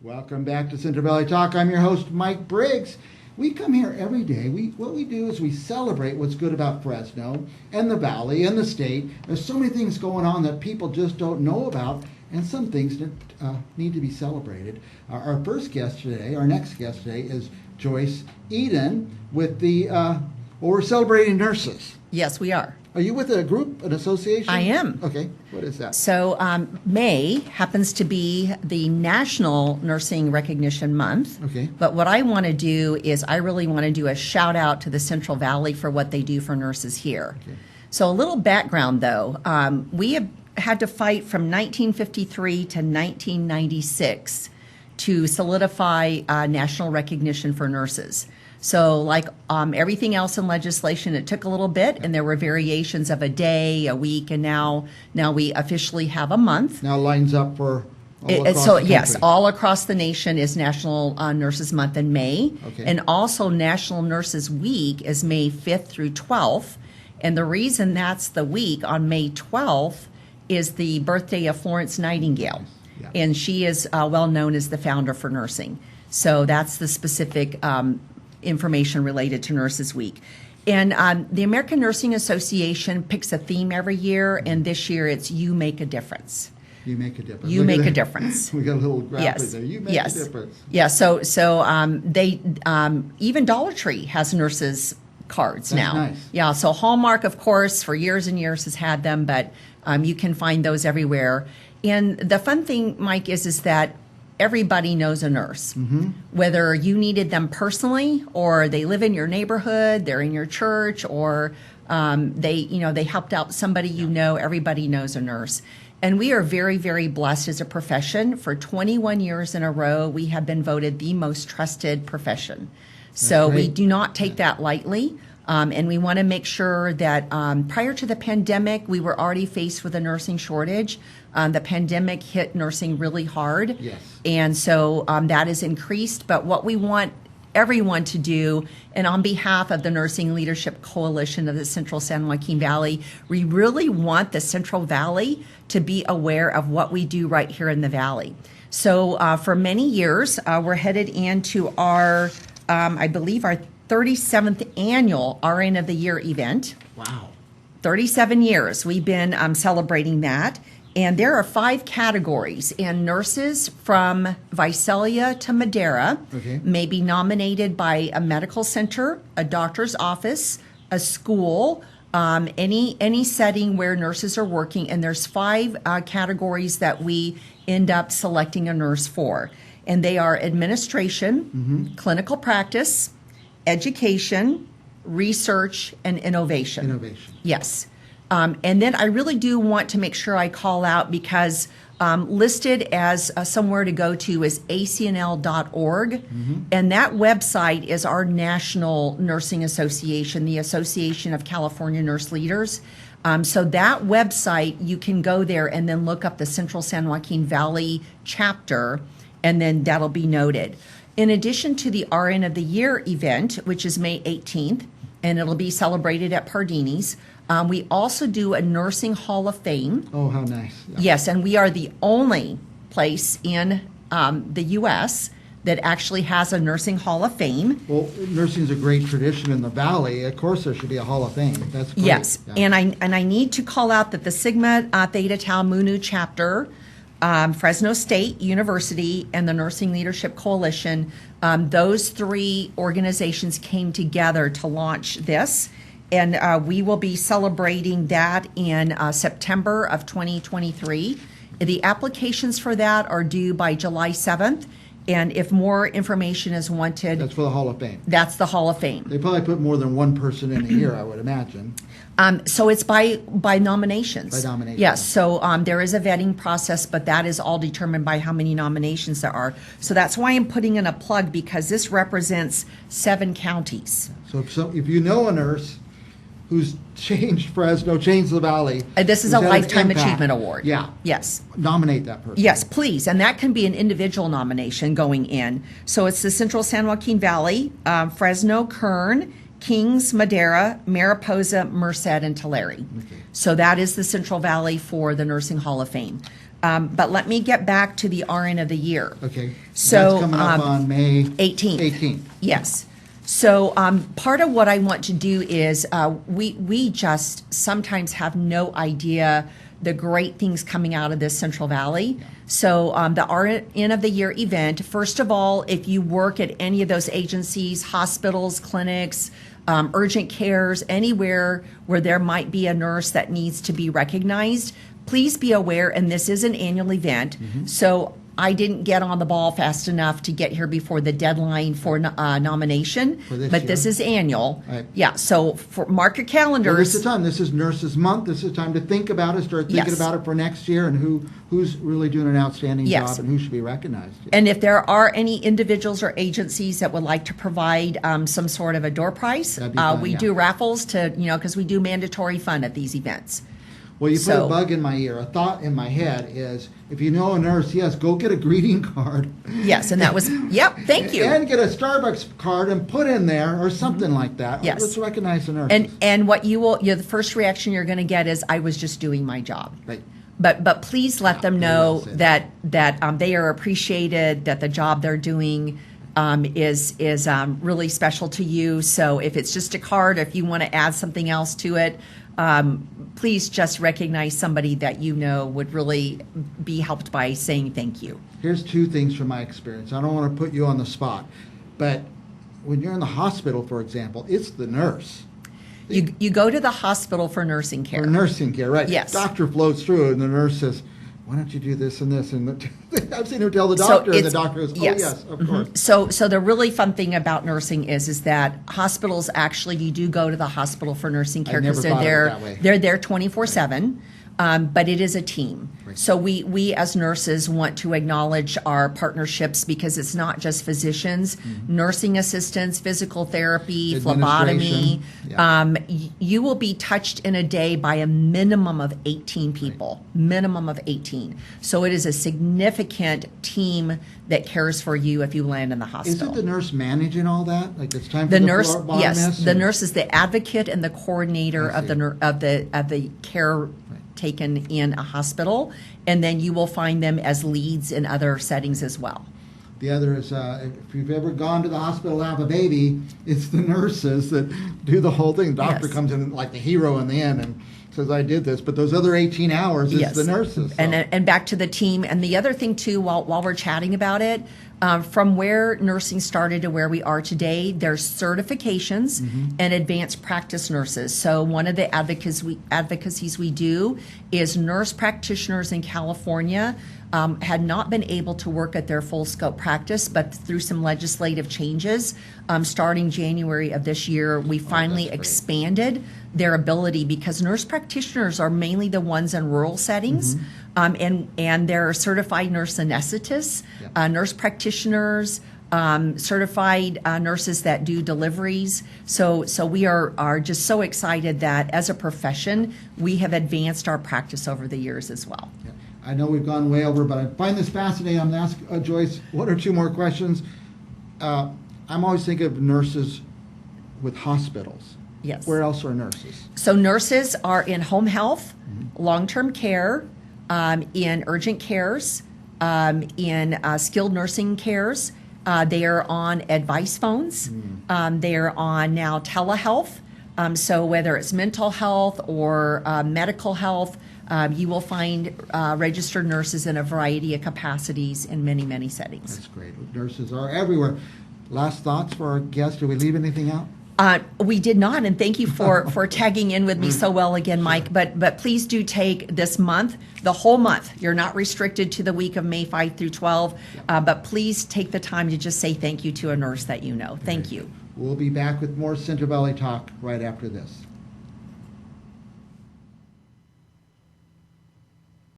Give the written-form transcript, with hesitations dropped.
Welcome back to Central Valley Talk. I'm your host, Mike Briggs. We come here every day. What we do is we celebrate what's good about Fresno and the Valley and the state. There's so many things going on that people just don't know about, and some things that need to be celebrated. Our next guest today is Joyce Eden with we're celebrating nurses. Yes, we are. Are you with a group, an association? I am. Okay, what is that? So May happens to be the National Nursing Recognition Month. Okay. But what I want to do is I really want to do a shout out to the Central Valley for what they do for nurses here. Okay. So a little background though, we have had to fight from 1953 to 1996 to solidify national recognition for nurses. So like everything else in legislation, it took a little bit, and there were variations of a day, a week, and now we officially have a month. Now lines up for all across the country. Yes, all across the nation is National Nurses Month in May. Okay. And also National Nurses Week is May 5th through 12th. And the reason that's the week on May 12th is the birthday of Florence Nightingale. Yeah. And she is well known as the founder for nursing. So that's the specific information related to Nurses Week. And the American Nursing Association picks a theme every year, and this year it's You Make a Difference. You make a difference. You make a difference. We got a little graphic Yes. there. You make a difference. Yeah. So they even Dollar Tree has nurses cards That's now. nice. Yeah. So Hallmark, of course, for years and years has had them, but you can find those everywhere. And the fun thing, Mike, is that everybody knows a nurse, whether you needed them personally or they live in your neighborhood, they're in your church, or they helped out somebody you know. Everybody knows a nurse. And we are very, very blessed as a profession. For 21 years in a row, we have been voted the most trusted profession. So we do not take that lightly. And we want to make sure that prior to the pandemic, we were already faced with a nursing shortage. The pandemic hit nursing really hard. Yes. And so that has increased. But what we want everyone to do, and on behalf of the Nursing Leadership Coalition of the Central San Joaquin Valley, we really want the Central Valley to be aware of what we do right here in the Valley. So for many years, we're headed into our, I believe, our 37th annual RN of the Year event. Wow. 37 years we've been celebrating that. And there are 5 categories, and nurses from Visalia to Madera may be nominated by a medical center, a doctor's office, a school, any setting where nurses are working. And there's 5 categories that we end up selecting a nurse for. And they are administration, clinical practice, education, research, and innovation. Innovation. Yes. And then I really do want to make sure I call out, because listed as somewhere to go to is acnl.org. And that website is our National Nursing Association, the Association of California Nurse Leaders. So that website, you can go there and then look up the Central San Joaquin Valley chapter, and then that'll be noted. In addition to the RN of the Year event, which is May 18th, and it'll be celebrated at Pardini's, we also do a Nursing Hall of Fame. Oh, how nice. Yeah. Yes, and we are the only place in the U.S. that actually has a Nursing Hall of Fame. Well, nursing is a great tradition in the Valley. Of course, there should be a Hall of Fame. That's great. Yes, yeah. and I need to call out that the Sigma Theta Tau Mu chapter, Fresno State University, and the Nursing Leadership Coalition, those 3 organizations came together to launch this. And we will be celebrating that in September of 2023. The applications for that are due by July 7th. And if more information is wanted, That's for the Hall of Fame. That's the Hall of Fame. They probably put more than one person in a year, I would imagine. So it's by nominations. By nominations. Yes. So there is a vetting process, but that is all determined by how many nominations there are. So that's why I'm putting in a plug, because this represents 7 counties. So if you know a nurse who's changed Fresno, changed the Valley. This is a Lifetime Achievement Award. Yeah. Yes. Nominate that person. Yes, please. And that can be an individual nomination going in. So it's the Central San Joaquin Valley, Fresno, Kern, Kings, Madera, Mariposa, Merced, and Tulare. Okay. So that is the Central Valley for the Nursing Hall of Fame. But let me get back to the RN of the year. Okay. So, that's coming up on May 18th. 18th. Yes. So part of what I want to do is we just sometimes have no idea the great things coming out of this Central Valley. So the RN of the Year event, first of all, if you work at any of those agencies, hospitals, clinics, urgent cares, anywhere where there might be a nurse that needs to be recognized, please be aware, and this is an annual event. So I didn't get on the ball fast enough to get here before the deadline for nomination, but this is annual. Right. Yeah, so mark your calendars. Well, this is time. This is Nurses Month. This is time to think about it, start thinking Yes. about it for next year, and who's really doing an outstanding Yes. job and who should be recognized. And if there are any individuals or agencies that would like to provide some sort of a door prize, That'd be fun, we yeah. do raffles to, because we do mandatory fun at these events. Well, you put So- a bug in my ear. A thought in my head is, if you know a nurse, yes, go get a greeting card. Yes, and that was, yep, thank you. And get a Starbucks card and put in there or something like that. Yes. Let's recognize the nurses. And what the first reaction you're going to get is, I was just doing my job. Right. But please let them very know well said. that they are appreciated, that the job they're doing is really special to you. So if it's just a card, if you want to add something else to it, please just recognize somebody that you know would really be helped by saying thank you. Here's two things from my experience. I don't want to put you on the spot, but when you're in the hospital, for example, it's the nurse. You go to the hospital for nursing care. For nursing care, right? Yes. Doctor floats through, and the nurse says, "Why don't you do this and this?" And I've seen her tell the So doctor, and the it's- doctor goes, "Oh yes. yes, of course." So the really fun thing about nursing is that hospitals, actually, you do go to the hospital for nursing care never because thought of it that way. they're there 24/7. But it is a team. Right. So we as nurses want to acknowledge our partnerships, because it's not just physicians, nursing assistants, physical therapy, phlebotomy. Administration. You will be touched in a day by a minimum of 18 people, minimum of 18. So it is a significant team that cares for you if you land in the hospital. Isn't the nurse managing all that? Like, it's time for The the nurse, phlebotomist? yes, the and- nurse is the advocate and the coordinator I of the care taken in a hospital, and then you will find them as leads in other settings as well. The other is, if you've ever gone to the hospital to have a baby, it's the nurses that do the whole thing. The doctor Yes. comes in like the hero in the end and says, "I did this," but those other 18 hours, it's Yes. the nurses. So. And back to the team. And the other thing too, while we're chatting about it, from where nursing started to where we are today, there's certifications and advanced practice nurses. So one of the advocacies we do is nurse practitioners in California had not been able to work at their full scope practice, but through some legislative changes, starting January of this year, we finally great. expanded their ability, because nurse practitioners are mainly the ones in rural settings, and they're certified nurse anesthetists, nurse practitioners, certified nurses that do deliveries. So we are just so excited that as a profession, we have advanced our practice over the years as well. Yeah. I know we've gone way over, but I find this fascinating. I'm going to ask Joyce one or two more questions. I'm always thinking of nurses with hospitals. Yes. Where else are nurses? So nurses are in home health, long-term care, in urgent cares, in skilled nursing cares. They are on advice phones. They are on now telehealth. So whether it's mental health or medical health, you will find registered nurses in a variety of capacities in many, many settings. That's great. Nurses are everywhere. Last thoughts for our guests? Did we leave anything out? We did not, and thank you for tagging in with me so well again, Mike. But please do take this month, the whole month. You're not restricted to the week of May 5 through 12, but please take the time to just say thank you to a nurse that you know. Thank you. We'll be back with more Central Valley Talk right after this.